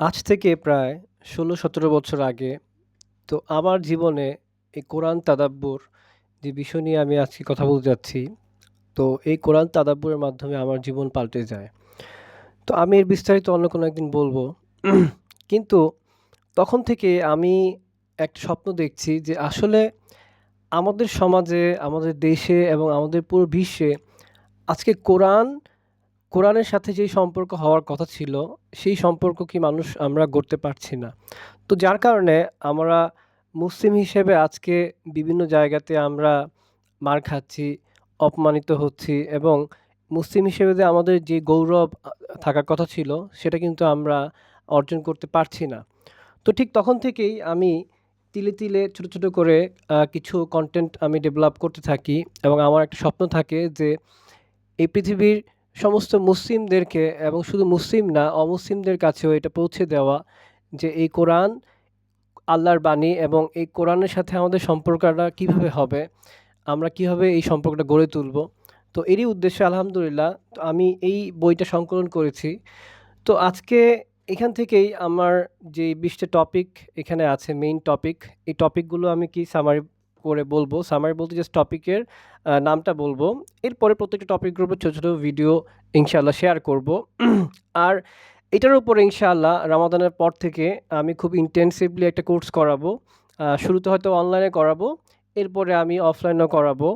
আজ থেকে প্রায় ১৬-১৭ বছর আগে তো আমার জীবনে এই কোরআন তাদাব্বুর যে বিষয় নিয়ে আমি আজকে কথা বলতে যাচ্ছি, তো এই কোরআন তাদাব্বুরের মাধ্যমে আমার জীবন পাল্টে যায়। তো আমি এর বিস্তারিত অন্য কোনো একদিন বলবো। কিন্তু তখন থেকে আমি একটা স্বপ্ন দেখছি যে আসলে আমাদের সমাজে, আমাদের দেশে এবং আমাদের পুরো বিশ্বে আজকে কোরআনের সাথে যেই সম্পর্ক হওয়ার কথা ছিল, সেই সম্পর্ক কি আমরা গড়তে পারছি না। তো যার কারণে আমরা মুসলিম হিসেবে আজকে বিভিন্ন জায়গাতে আমরা মার খাচ্ছি, অপমানিত হচ্ছি এবং মুসলিম হিসেবে যে আমাদের যে গৌরব থাকার কথা ছিল, সেটা কিন্তু আমরা অর্জন করতে পারছি না। তো ঠিক তখন থেকেই আমি তিলে, তিলে ছোট, ছোট করে কিছু কনটেন্ট আমি ডেভেলপ করতে থাকি এবং আমার একটা স্বপ্ন থাকে যে এই পৃথিবীর সমস্ত মুসলিমদেরকে এবং শুধু মুসলিম না, অমুসলিমদের কাছেও এটা পৌঁছে দেওয়া যে এই কোরআন আল্লাহর বাণী এবং এই কোরআনের সাথে আমাদের সম্পর্কটা কিভাবে হবে, আমরা কিভাবে এই সম্পর্কটা গড়ে তুলব। তো এরই উদ্দেশ্যে আলহামদুলিল্লাহ তো আমি এই বইটা সংকলন করেছি। তো আজকে এখান থেকেই আমার যে ২০টা টপিক এখানে আছে, মেইন টপিক, এই টপিকগুলো আমি কি সামারি করে বলবো। সামারি বলতে জাস্ট টপিকের নামটা বলবো। এরপরে প্রত্যেকটা টপিকের উপর ছোট, ছোট ভিডিও ইনশাআল্লাহ শেয়ার করব। আর এটার উপরে ইনশাআল্লাহ রমাদানের পর থেকে আমি খুব ইনটেনসিভলি একটা কোর্স করাবো। শুরুতে হয়তো অনলাইনে করাবো, এরপরে আমি অফলাইনেও করাবো।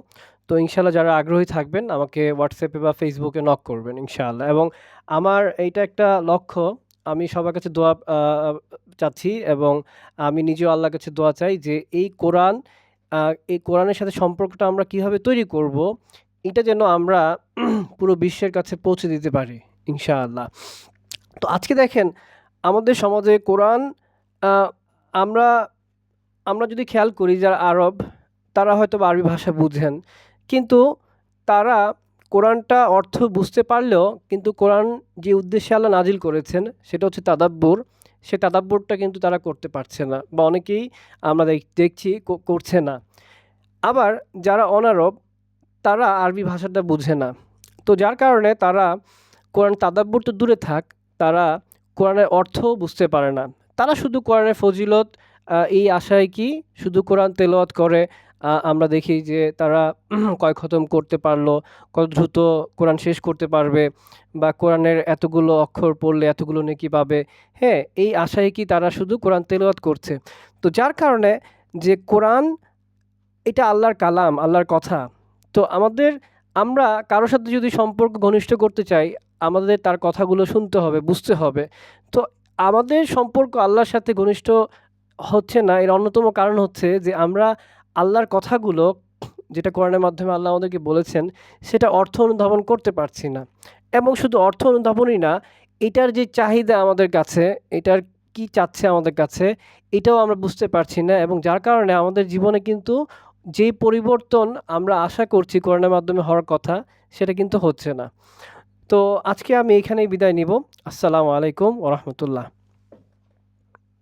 তো ইনশাআল্লাহ যারা আগ্রহী থাকবেন আমাকে হোয়াটসঅ্যাপে বা ফেসবুকে নক করবেন ইনশাআল্লাহ। এবং আমার এইটা একটা লক্ষ্য, আমি সবার কাছে দোয়া চাচ্ছি এবং আমি নিজেও আল্লাহর কাছে দোয়া চাই যে আ এই কোরআনের সাথে সম্পর্কটা আমরা কিভাবে তৈরি করব, এটা যেন আমরা পুরো বিশ্বের কাছে পৌঁছে দিতে পারি ইনশাআল্লাহ। তো আজকে দেখেন আমাদের সমাজে কোরআন আ আমরা আমরা যদি খেয়াল করি যারা আরব, তারা হয়তোবা আরবি ভাষা বুঝেন। কিন্তু তারা কোরআনটা অর্থ বুঝতে পারলেও কিন্তু কোরআন যে উদ্দেশ্যে আল্লাহ নাজিল করেছেন সেটা হচ্ছে তাদাব্বুর। সে তাদাব্বুরটা কিন্তু তারা করতে পারছে না বা অনেকেই আমরা দেখছি করছে না। আবার যারা অনারব তারা আরবি ভাষাটা বুঝে না। তো যার কারণে তারা কোরআন তাদাব্বুর তো দূরে থাক, তারা কোরআনের অর্থও বুঝতে পারে না। তারা শুধু কোরআনের ফজিলত এই আশায় কি শুধু কোরআন তেলাওয়াত করে। আমরা দেখি যে তারা কয় খতম করতে পারলো, কত দ্রুত কোরআন শেষ করতে পারবে বা কোরআনের এতগুলো অক্ষর পড়লে এতগুলো নেকি পাবে। হ্যাঁ? এই আশায় কি তারা শুধু কোরআন তেলাওয়াত করছে। তো যার কারণে যে কোরআন এটা আল্লাহর কালাম, আল্লাহর কথা। তো আমরা কারো সাথে যদি সম্পর্ক ঘনিষ্ঠ করতে চাই, আমাদের তার কথাগুলো শুনতে হবে, বুঝতে হবে। তো আমাদের সম্পর্ক আল্লাহর সাথে ঘনিষ্ঠ হচ্ছে না, এর অন্যতম কারণ হচ্ছে যে আমরা আল্লাহর কথাগুলো যেটা কোরআনের মাধ্যমে আল্লাহ আমাদেরকে বলেছেন, সেটা অর্থ অনুধাবন করতে পারছি না। এবং শুধু অর্থ অনুধাবনই না, এটার যে চাহিদা আমাদের কাছে, এটার কি চাচ্ছে আমাদের কাছে, এটাও আমরা বুঝতে পারছি না এবং যার কারণে আমাদের জীবনে কিন্তু যেই পরিবর্তন আমরা আশা করছি কোরআনের মাধ্যমে হওয়ার কথা, সেটা কিন্তু হচ্ছে না। তো আজকে আমি এখানেই বিদায় নিব। আসসালামু আলাইকুম ওয়া রাহমাতুল্লাহ।